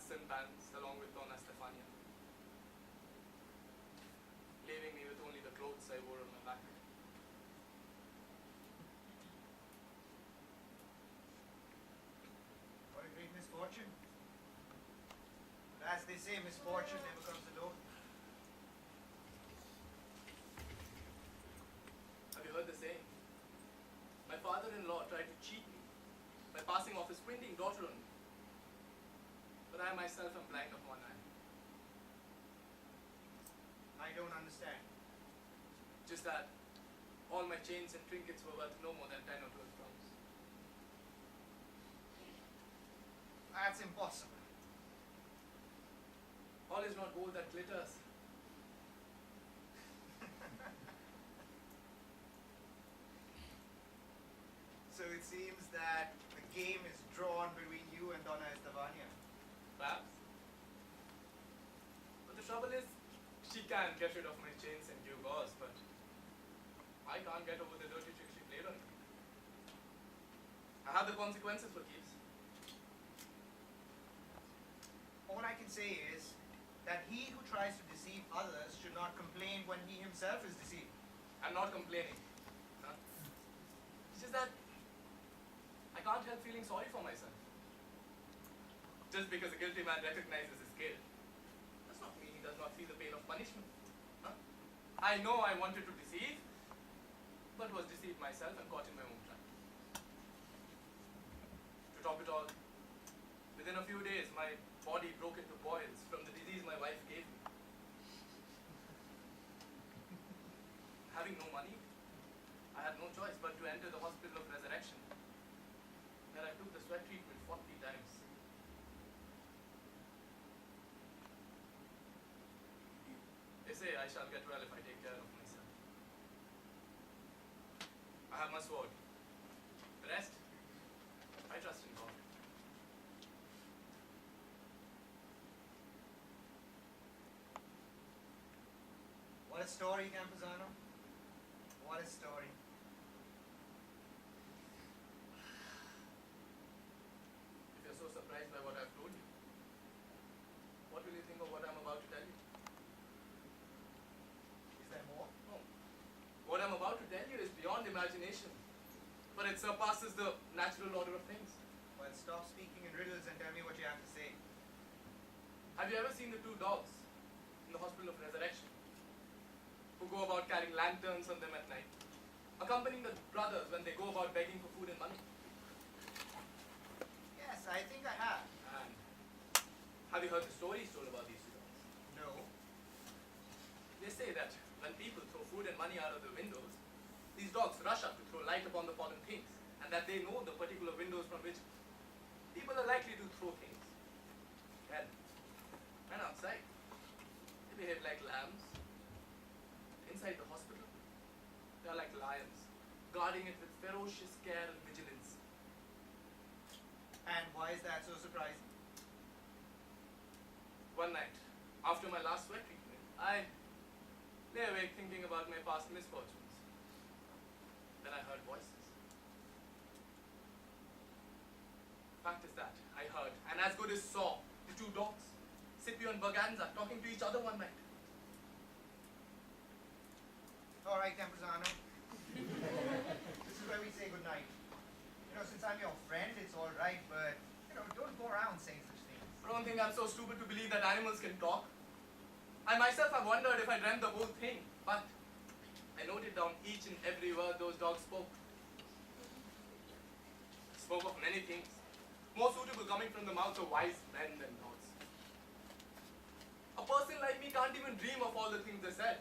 pots and pans along with Donna Stefania, leaving me with only the clothes I wore on my back. What a great misfortune. But as they say, misfortune never comes alone. Have you heard the saying? My father-in-law tried to cheat me by passing off his squinting daughter on me. But I myself am blind of one eye. I don't understand. Just that all my chains and trinkets were worth no more than 10 or 12 pounds. That's impossible. All is not gold that glitters. So it seems that the game is drawn between you and Donna Estefania. Perhaps. But the trouble is, she can get rid of my chains and gewgaws, but I can't get over the dirty trick she played on me. I have the consequences for keeps. All I can say is that he who tries to deceive others should not complain when he himself is deceived. I'm not complaining. Huh? It's just that I can't help feeling sorry for myself. Just because a guilty man recognizes his guilt does not mean he does not feel the pain of punishment. Huh? I know I wanted to deceive, but was deceived myself and caught in my own trap. To top it all, within a few days my body broke into boils from the disease my wife gave me. Having no money, I had no choice but to enter the hospital of resurrection, where I took the sweat treatment 40 times. They say I shall get well if I take care of myself. I have my sword. The rest, I trust in God. What a story, Campuzano. What a story. If you're so surprised by what I've told you, what will you think of what I'm about to tell you? Is there more? No. What I'm about to tell you is beyond imagination, but it surpasses the natural order of things. Well, stop speaking in riddles and tell me what you have to say. Have you ever seen the two dogs in the hospital of resurrection, who go about carrying lanterns on them at night, accompanying the brothers when they go about begging for food and money? Yes, I think I have. And have you heard the stories told about these two dogs? No. They say that when people throw food and money out of the windows, these dogs rush up to throw light upon the fallen things, and that they know the particular windows from which people are likely to throw things. Well, when outside, they behave like lambs. Inside the hospital, they are like lions, guarding it with ferocious care and vigilance. And why is that so surprising? One night, after my last sweat treatment, I lay awake thinking about my past misfortunes. Then I heard voices. Fact is that I heard, and as good as saw, the two dogs, Scipio and Berganza, talking to each other one night. All right, Campuzano. This is where we say goodnight. Since I'm your friend, it's all right, but, don't go around saying such things. I don't think I'm so stupid to believe that animals can talk. I myself have wondered if I dreamt the whole thing, but I noted down each and every word those dogs spoke. Spoke of many things, more suitable coming from the mouths of wise men than dogs. A person like me can't even dream of all the things they said,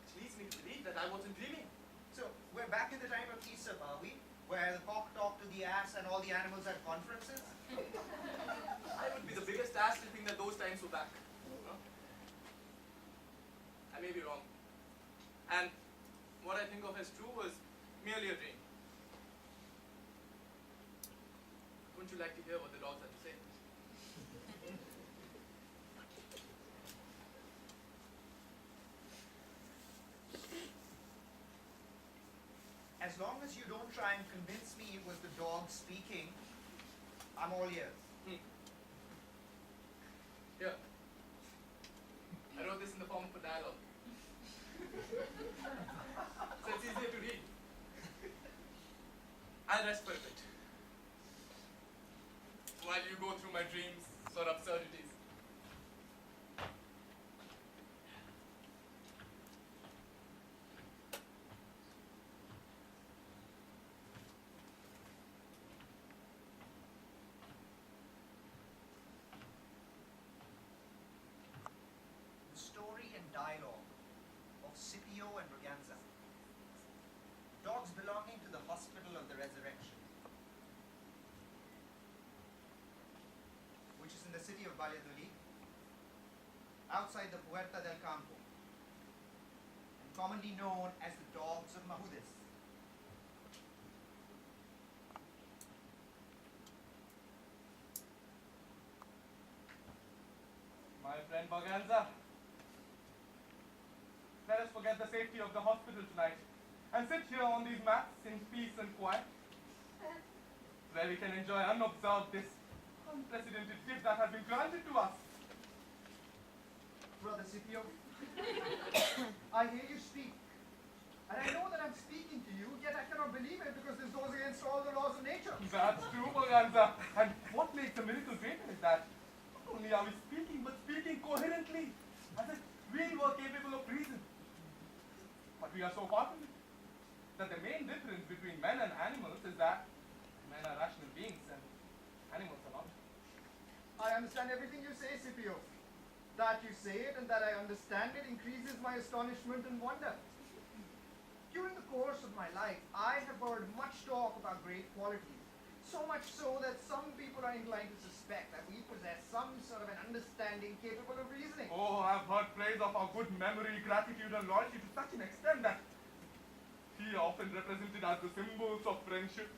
which leads me to believe that I wasn't dreaming. So, we're back in the time of Aesop, are we? Where the cock talked to the ass and all the animals had conferences? I would be the biggest ass to think that those times were back. Huh? I may be wrong. And what I think of as true was merely a dream. Wouldn't you like to hear what the dogs had to say? As long as you don't try and convince me it was the dog speaking, I'm all ears. I'll rest for a bit. While you go through my dreams or absurdities. The story and dialogue of Scipio and Braganza, dogs belonging to the Hospital of the Resurrection, which is in the city of Valladolid, outside the Puerta del Campo, and commonly known as the dogs of Mahudis. My friend Braganza, let us forget the safety of the hospital tonight and sit here on these mats in peace and quiet, where we can enjoy unobserved this unprecedented gift that has been granted to us. Brother Scipio, I hear you speak, and I know that I'm speaking to you, yet I cannot believe it because this goes against all the laws of nature. That's true, Braganza. And what makes the miracle greater is that not only are we speaking, but speaking coherently, as if we were capable of reason. But we are so fortunate that the main difference between men and animals is that men are rational beings and animals are not. I understand everything you say, Scipio. That you say it and that I understand it increases my astonishment and wonder. During the course of my life, I have heard much talk about great qualities. So much so that some people are inclined to suspect that we possess some sort of an understanding capable of reasoning. Oh, I've heard praise of our good memory, gratitude, and loyalty to such an extent that we are often represented as the symbols of friendship.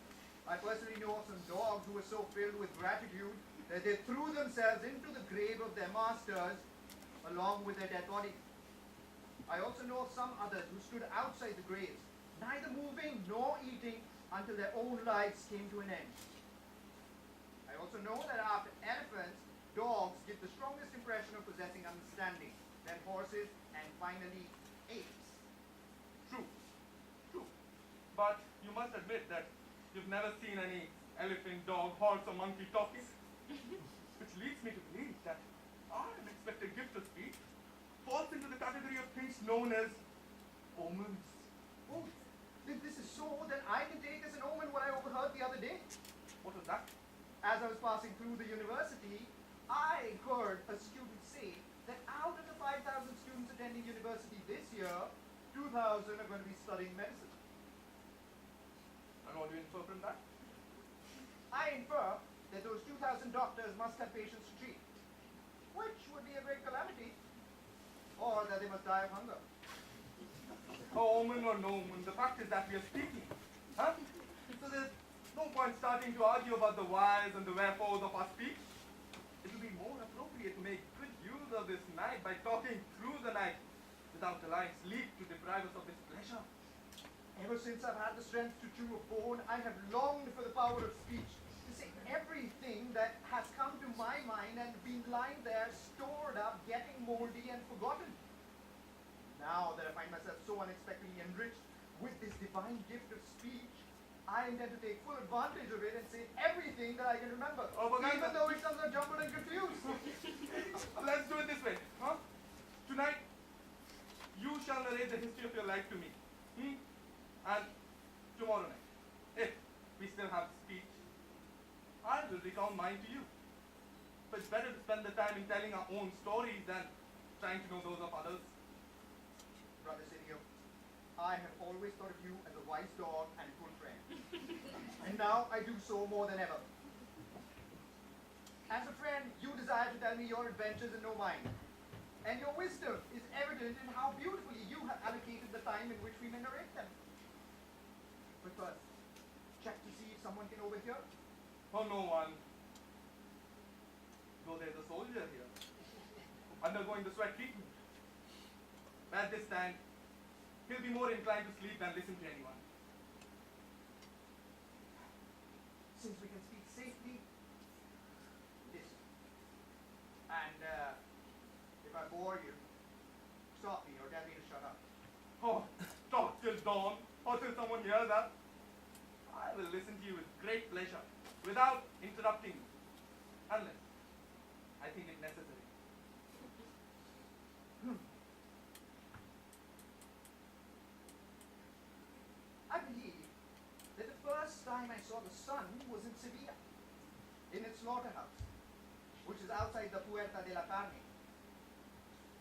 I personally know of some dogs who were so filled with gratitude that they threw themselves into the grave of their masters along with their dead bodies. I also know of some others who stood outside the graves, neither moving nor eating until their own lives came to an end. I also know that after elephants, dogs give the strongest impression of possessing understanding, then horses, and finally apes. True, true. But you must admit that you've never seen any elephant, dog, horse, or monkey talking. Which leads me to believe that our unexpected gift of speech falls into the category of things known as omens. Oh, if this is so, then I can take as an omen what I overheard the other day. What was that? As I was passing through the university, I heard a student say that out of the 5,000 students attending university this year, 2,000 are going to be studying medicine. And what do you infer from that? I infer that those 2,000 doctors must have patients to treat, which would be a great calamity, or that they must die of hunger. Oh, omen or no omen, the fact is that we are speaking. Huh? So there's no point starting to argue about the whys and the wherefores of our speech. It will be more appropriate to make good use of this night by talking through the night without allowing sleep to deprive us of its pleasure. Ever since I've had the strength to chew a bone, I have longed for the power of speech, to say everything that has come to my mind and been lying there, stored up, getting moldy and forgotten. Now that I find myself so unexpectedly enriched with this divine gift of speech, I intend to take full advantage of it and say everything that I can remember, Oh, but even though it comes out jumbled and confused. Let's do it this way, huh? Tonight, you shall narrate the history of your life to me. And tomorrow night, if we still have speech, I will recount mine to you. But it's better to spend the time in telling our own stories than trying to know those of others. Brother Scipio, I have always thought of you as a wise dog and a good friend. And now I do so more than ever. As a friend, you desire to tell me your adventures and know mine. And your wisdom is evident in how beautifully you have allocated the time in which we may narrate them. But first, check to see if someone can overhear. Oh, no one. Though there's a soldier here, undergoing the sweat treatment. At this time, he'll be more inclined to sleep than listen to anyone. Since we can speak safely, listen. And if I bore you, stop me or tell me to shut up. Oh, talk till dawn, or till someone hears us. I'll will listen to you with great pleasure, without interrupting you, unless I think it necessary. I believe that the first time I saw the sun was in Sevilla, in its slaughterhouse, which is outside the Puerta de la Carne,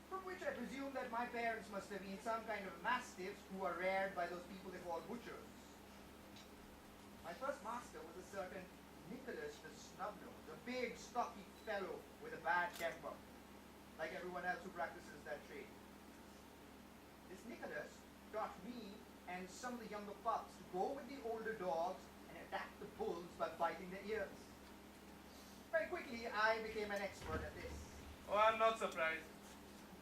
from which I presume that my parents must have been some kind of mastiffs who are reared by those people they call butchers. My first master was a certain Nicholas the Snubnose, a big, stocky fellow with a bad temper, like everyone else who practices that trade. This Nicholas taught me and some of the younger pups to go with the older dogs and attack the bulls by biting their ears. Very quickly, I became an expert at this. Oh, I'm not surprised.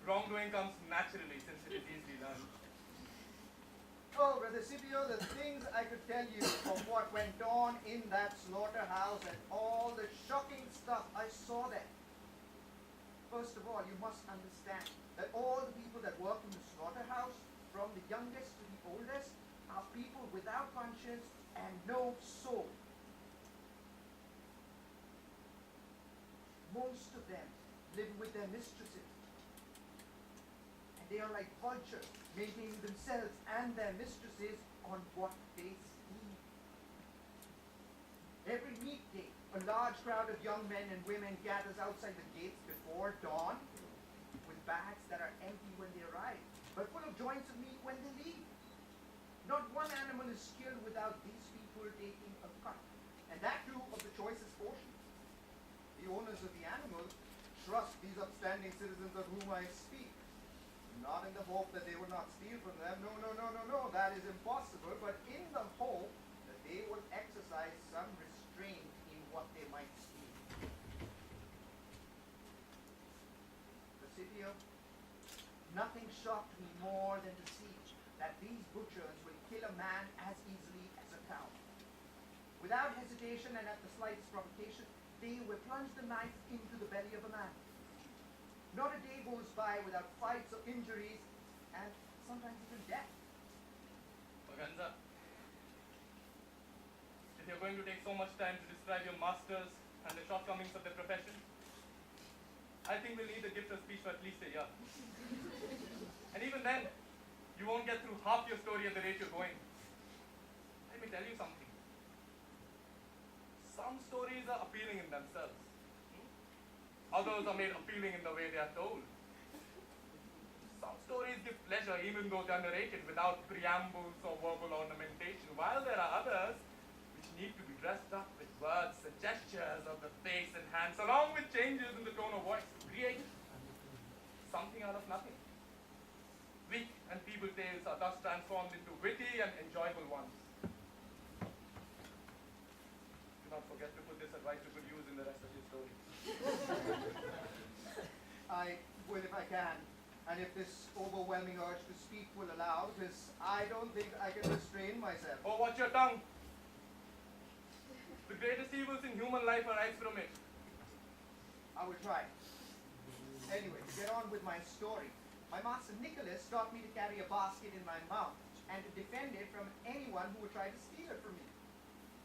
Wrongdoing comes naturally since it is easily learned. Oh, Brother Scipio, the things I could tell you of what went on in that slaughterhouse and all the shocking stuff I saw there. First of all, you must understand that all the people that work in the slaughterhouse, from the youngest to the oldest, are people without conscience and no soul. Most of them live with their mistresses. And they are like vultures, maintaining themselves and their mistresses on what they steal. Every meat day, a large crowd of young men and women gathers outside the gates before dawn, with bags that are empty when they arrive, but full of joints of meat when they leave. Not one animal is killed without these people taking a cut, and that too of the choicest portion. The owners of the animals trust these upstanding citizens of whom I speak, not in the hope that they will not steal from them. No, no, no, no, no, that is impossible, but in the hope that they will exercise some restraint in what they might steal. Presidio, nothing shocked me more than to see that these butchers will kill a man as easily as a cow. Without hesitation and at the slightest provocation, they will plunge the knife into the belly of a man. Not a day goes by without fights or injuries, and sometimes even death. Organza, if you're going to take so much time to describe your masters and the shortcomings of their profession, I think we'll need a gift of speech for at least a year. And even then, you won't get through half your story at the rate you're going. Let me tell you something. Some stories are appealing in themselves. Others are made appealing in the way they are told. Some stories give pleasure even though they are narrated without preambles or verbal ornamentation, while there are others which need to be dressed up with words and gestures of the face and hands, along with changes in the tone of voice to create something out of nothing. Weak and feeble tales are thus transformed into witty and enjoyable ones. Do not forget to put this advice to good use in the rest of your story. I will if I can, and if this overwhelming urge to speak will allow, because I don't think I can restrain myself. Oh, watch your tongue. The greatest evils in human life arise from it. I will try. Anyway, to get on with my story. My master Nicholas taught me to carry a basket in my mouth and to defend it from anyone who would try to steal it from me.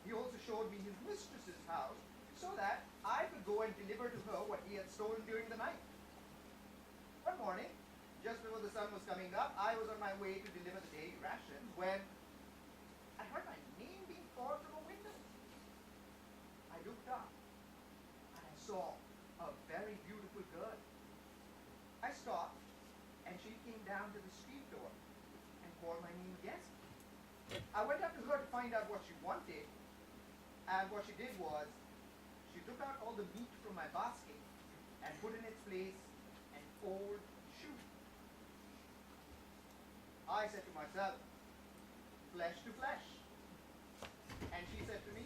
He also showed me his mistress's house so that I could go and deliver to her what he had stolen during the night. One morning, just before the sun was coming up, I was on my way to deliver the daily rations when I heard my name being called from a window. I looked up and I saw a very beautiful girl. I stopped and she came down to the street door and called my name again. I went up to her to find out what she wanted, and what she did was she took out all the meat from my basket and put in its place an old shoe. I said to myself, flesh to flesh. And she said to me,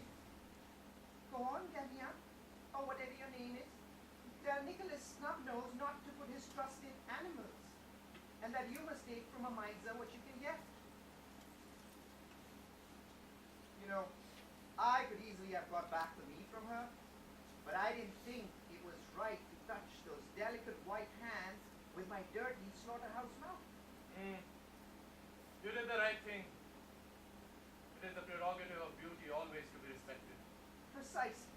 go on, Gania, or whatever your name is. Tell Nicholas Snubnose not to put his trust in animals, and that you must take from a miser what you can get. You know, I could easily have got back the meat from her, but I didn't think it was right to touch those delicate white hands with my dirty slaughterhouse mouth. You did the right thing. It is the prerogative of beauty be always to be respected. Precisely.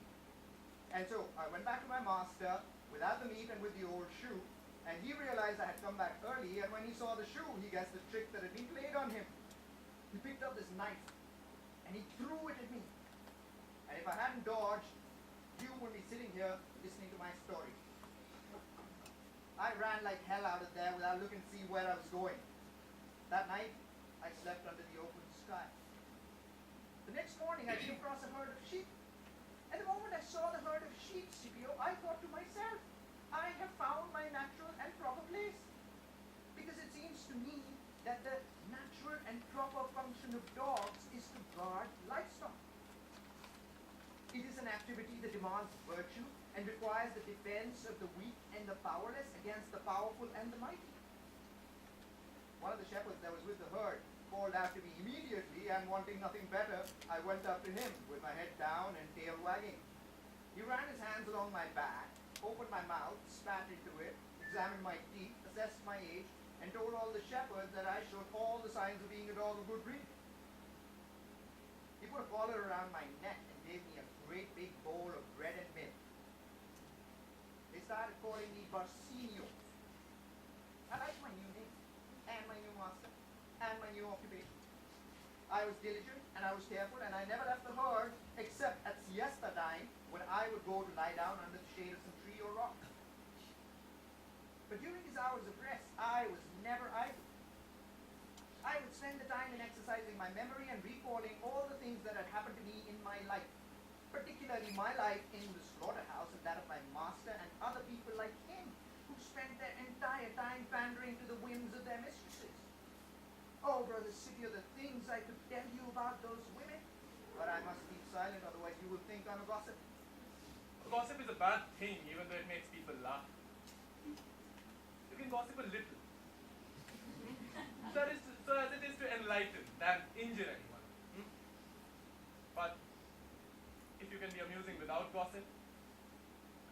And so I went back to my master without the meat and with the old shoe, and he realized I had come back early, and when he saw the shoe, he guessed the trick that had been played on him. He picked up this knife, and he threw it at me. And if I hadn't dodged, you would be sitting here listening to my story. I ran like hell out of there without looking to see where I was going. That night, I slept under the open sky. The next morning, I came across a herd of sheep. And the moment I saw the herd of sheep, Scipio, I thought to myself, I have found my natural and proper place. Because it seems to me that the natural and proper function of dogs is to guard livestock. It is an activity that demands virtue and requires the defense of the weak and the powerless against the powerful and the mighty. One of the shepherds that was with the herd called after me immediately, and wanting nothing better, I went up to him with my head down and tail wagging. He ran his hands along my back, opened my mouth, spat into it, examined my teeth, assessed my age, and told all the shepherds that I showed all the signs of being a dog of good breed. He put a collar around my neck and gave me a great big bowl of bread and milk. They started calling me Barcinio. I liked my new name, and my new master, and my new occupation. I was diligent, and I was careful, and I never left the herd except at siesta time, when I would go to lie down under the shade of some tree or rock. But during these hours of rest, I was never idle. I would spend the time in exercising my memory and recalling all the things that had happened to me in my life, particularly my life in the slaughterhouse and that of my master and other people like him, who spent their entire time pandering to the whims of their mistresses. Oh, Brother Scipio, the things I could tell you about those women, but I must keep silent, otherwise you will think I'm a gossip. Gossip is a bad thing, even though it makes people laugh. You can gossip a little. So as it is to enlighten than injure anyone. But if you can be amusing without gossip,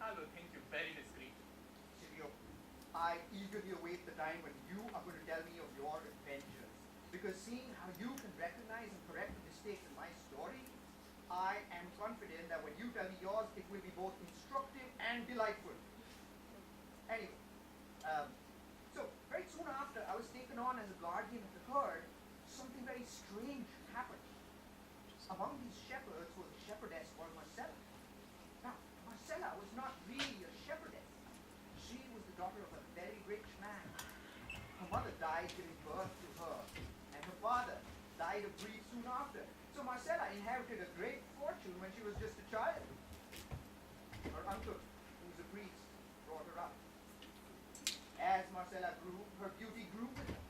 I will think you very discreet. Scipio, I eagerly await the time when you are going to tell me of your adventures. Because seeing how you can recognize and correct the mistakes in my story, I am confident that when you tell me yours, it will be both instructive and delightful. Anyway, so very soon after I was taken on as a guardian of the herd, something very strange happened. Among these shepherds was a shepherdess called Marcella. Now, Marcella was not really a shepherdess. She was the daughter of a very rich man. Her mother died giving birth to her, and her father died of grief soon after. So Marcella inherited a great fortune when she was just a child. Her uncle, who was a priest, brought her up. As Marcella grew, her beauty grew with her.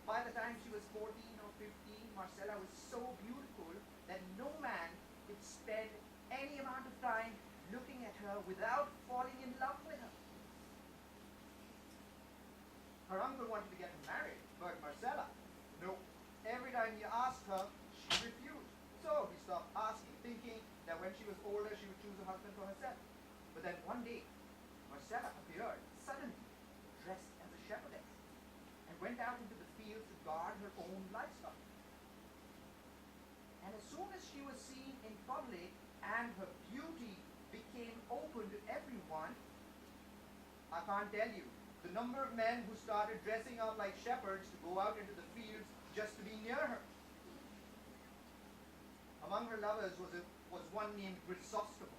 By the time she was 14 or 15, Marcella was so beautiful that no man could spend any amount of time looking at her without falling in love with her. Her uncle wanted to get her married, but Marcella, no. Every time he asked her, she refused. So he stopped asking, thinking that when she was older, she would choose a husband for herself. But then one day, Marcella appeared suddenly, dressed as a shepherdess, and went out into the fields to guard her own livestock. And as soon as she was seen in public and her beauty became open to everyone, I can't tell you the number of men who started dressing up like shepherds to go out into the fields just to be near her. Among her lovers was one named Chrysostom.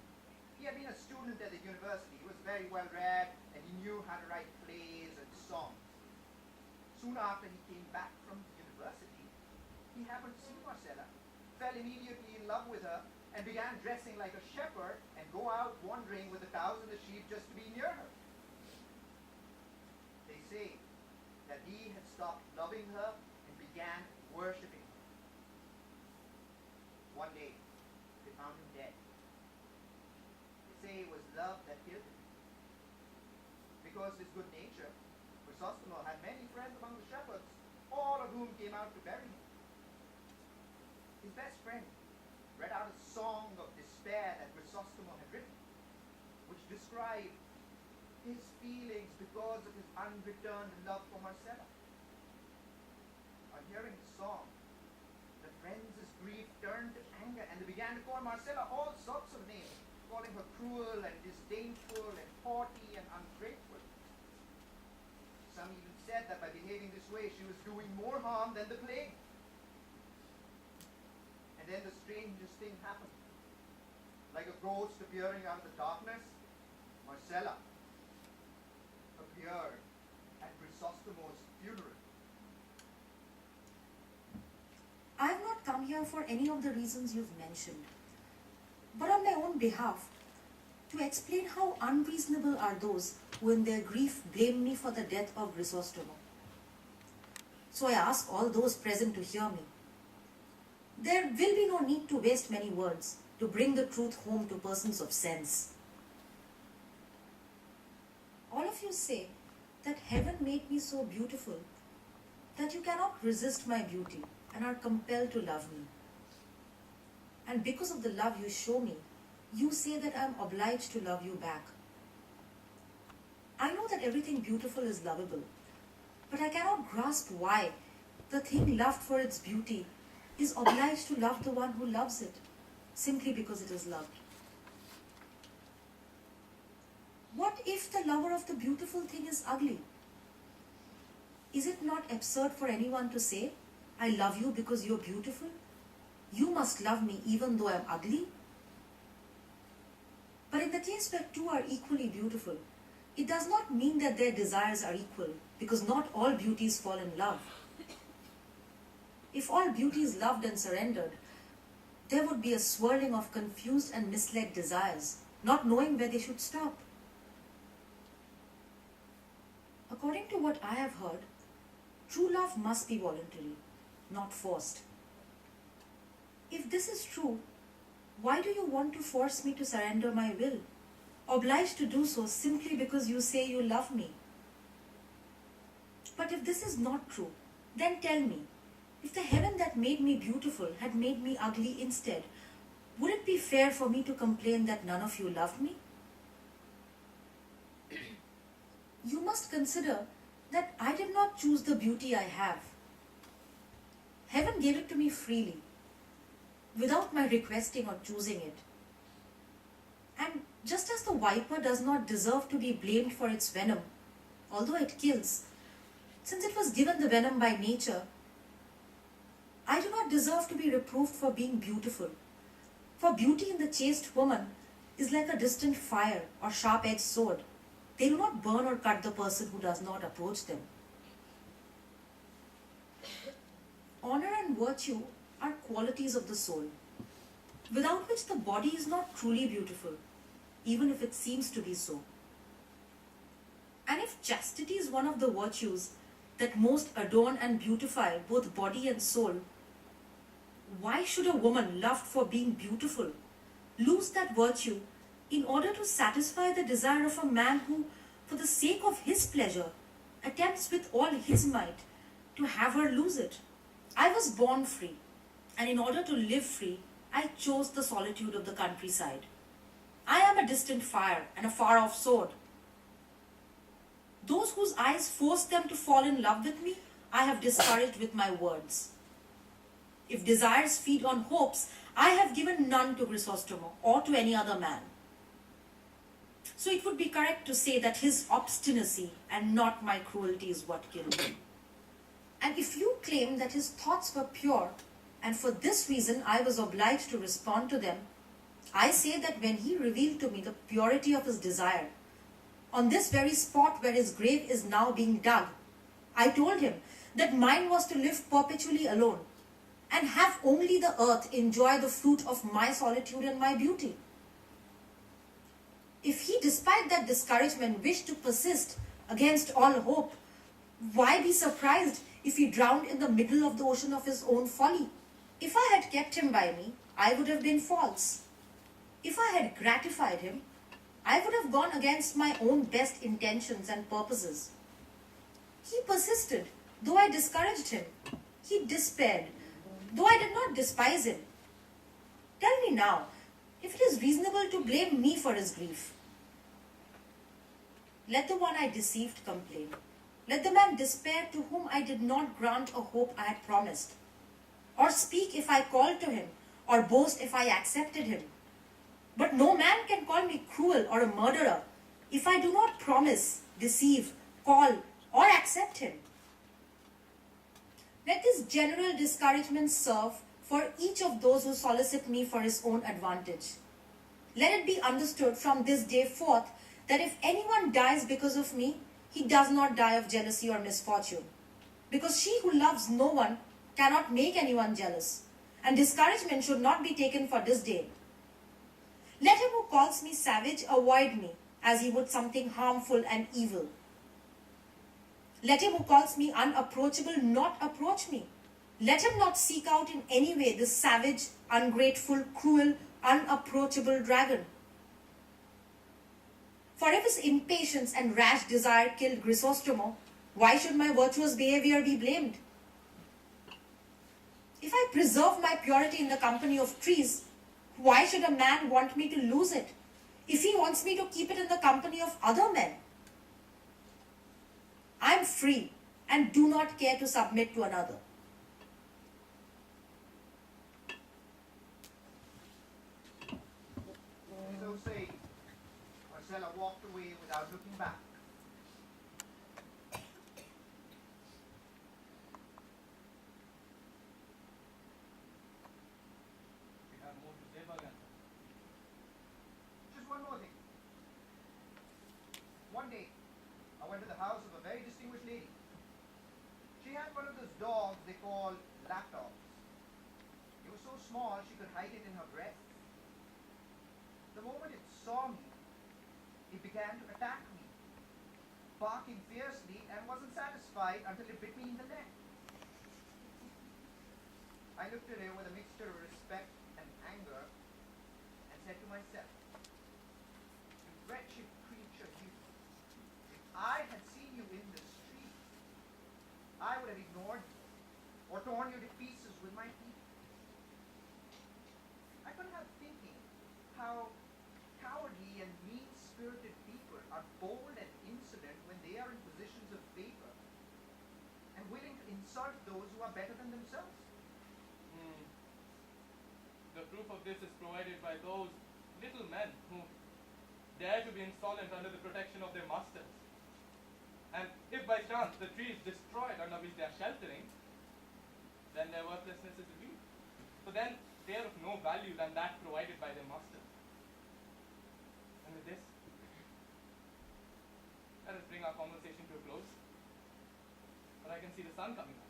He had been a student at the university. He was very well read, and he knew how to write plays and songs. Soon after he came back from the university, he happened to see Marcella, fell immediately in love with her, and began dressing like a shepherd and go out wandering with the cows and the sheep just to be near her. They say that he had stopped loving her and began worshipping her. One day, they found him dead. They say it was love that killed him. Because of his good nature, Chrysostom had many friends among the shepherds, all of whom came out to bury him. His best friend read out a song of despair that Chrysostom had written, which described his feelings because of his unreturned love for Marcella. On hearing the song, the friends' grief turned to anger, and they began to call Marcella all sorts of names, calling her cruel and disdainful and haughty and ungrateful. Some even said that by behaving this way, she was doing more harm than the plague. And then the strangest thing happened. Like a ghost appearing out of the darkness, Marcella appeared at Chrysostomo's funeral. I have not come here for any of the reasons you've mentioned, but on my own behalf, to explain how unreasonable are those who in their grief blame me for the death of Chrysostomo. So I ask all those present to hear me. There will be no need to waste many words to bring the truth home to persons of sense. All of you say that heaven made me so beautiful that you cannot resist my beauty and are compelled to love me. And because of the love you show me, you say that I am obliged to love you back. I know that everything beautiful is lovable, but I cannot grasp why the thing loved for its beauty is obliged to love the one who loves it, simply because it is loved. What if the lover of the beautiful thing is ugly? Is it not absurd for anyone to say, I love you because you're beautiful? You must love me even though I'm ugly? But in the case where two are equally beautiful, it does not mean that their desires are equal, because not all beauties fall in love. If all beauty is loved and surrendered, there would be a swirling of confused and misled desires, not knowing where they should stop. According to what I have heard, true love must be voluntary, not forced. If this is true, why do you want to force me to surrender my will, obliged to do so simply because you say you love me? But if this is not true, then tell me, if the heaven that made me beautiful had made me ugly instead, would it be fair for me to complain that none of you loved me? You must consider that I did not choose the beauty I have. Heaven gave it to me freely, without my requesting or choosing it. And just as the viper does not deserve to be blamed for its venom, although it kills, since it was given the venom by nature, I do not deserve to be reproved for being beautiful. For beauty in the chaste woman is like a distant fire or sharp-edged sword. They do not burn or cut the person who does not approach them. Honor and virtue are qualities of the soul, without which the body is not truly beautiful, even if it seems to be so. And if chastity is one of the virtues that most adorn and beautify both body and soul, why should a woman loved for being beautiful lose that virtue in order to satisfy the desire of a man who, for the sake of his pleasure, attempts with all his might to have her lose it? I was born free, and in order to live free, I chose the solitude of the countryside. I am a distant fire and a far-off sword. Those whose eyes forced them to fall in love with me, I have discouraged with my words. If desires feed on hopes, I have given none to Chrysostomo or to any other man. So it would be correct to say that his obstinacy and not my cruelty is what killed him. And if you claim that his thoughts were pure, and for this reason I was obliged to respond to them, I say that when he revealed to me the purity of his desire, on this very spot where his grave is now being dug, I told him that mine was to live perpetually alone, and have only the earth enjoy the fruit of my solitude and my beauty. If he, despite that discouragement, wished to persist against all hope, why be surprised if he drowned in the middle of the ocean of his own folly? If I had kept him by me, I would have been false. If I had gratified him, I would have gone against my own best intentions and purposes. He persisted, though I discouraged him. He despaired, though I did not despise him. Tell me now, if it is reasonable to blame me for his grief. Let the one I deceived complain. Let the man despair to whom I did not grant a hope I had promised. or speak if I called to him, or boast if I accepted him. But no man can call me cruel or a murderer if I do not promise, deceive, call, or accept him. Let this general discouragement serve for each of those who solicit me for his own advantage. Let it be understood from this day forth that if anyone dies because of me, he does not die of jealousy or misfortune. Because she who loves no one cannot make anyone jealous, and discouragement should not be taken for disdain. Let him who calls me savage avoid me, as he would something harmful and evil. Let him who calls me unapproachable not approach me. Let him not seek out in any way this savage, ungrateful, cruel, unapproachable dragon. For if his impatience and rash desire killed Grisostomo, why should my virtuous behavior be blamed? If I preserve my purity in the company of trees, why should a man want me to lose it if he wants me to keep it in the company of other men? I am free and do not care to submit to another. So saying, Marcella walked away without looking back. We have more to say, Bhagan. Just one more thing. One day, I went to the house of a very distinguished lady. She had one of those dogs they call lapdogs. It was so small she could hide it in her breast. The moment it saw me, it began to attack me, barking fiercely, and wasn't satisfied until it bit me in the neck. I looked at it with a mixture of respect and anger and said to myself, "You wretched creature, you. If I had seen you in the street, I would have ignored you or torn you to pieces with my teeth." I couldn't help thinking how cowardly and mean-spirited people are bold and insolent when they are in positions of favor and willing to insult those who are better than themselves. The proof of this is provided by those little men who dare to be insolent under the protection of their masters. And if by chance the tree is destroyed under which they are sheltering, then their worthlessness is revealed. For then they are of no value than that provided by their masters. And with this, let us bring our conversation to a close. But I can see the sun coming up.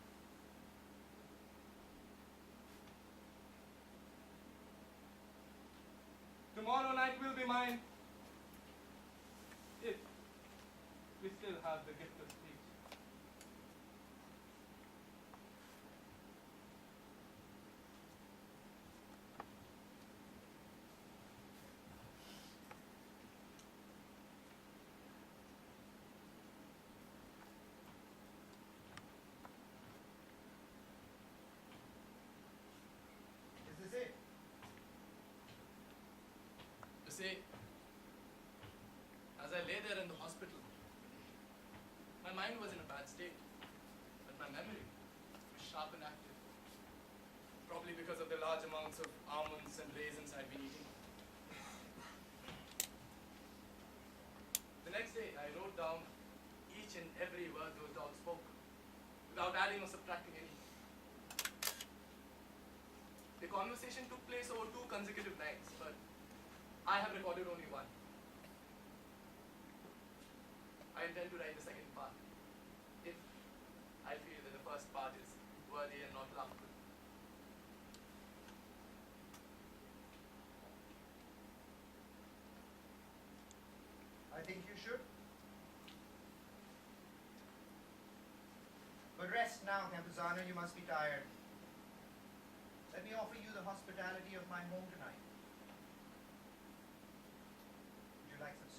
Tomorrow night will be mine, if we still have the gift of speech. Is this it? You see, as I lay there in the hospital, my mind was in a bad state, but my memory was sharp and active. Probably because of the large amounts of almonds and raisins I'd been eating. The next day, I wrote down each and every word those dogs spoke, without adding or subtracting any. The conversation took place over 2 consecutive nights, but I have recorded only one. I intend to write the second part, if I feel that the first part is worthy and not laughable. I think you should. But rest now, Campuzano, you must be tired. Let me offer you the hospitality of my home tonight. Would you like some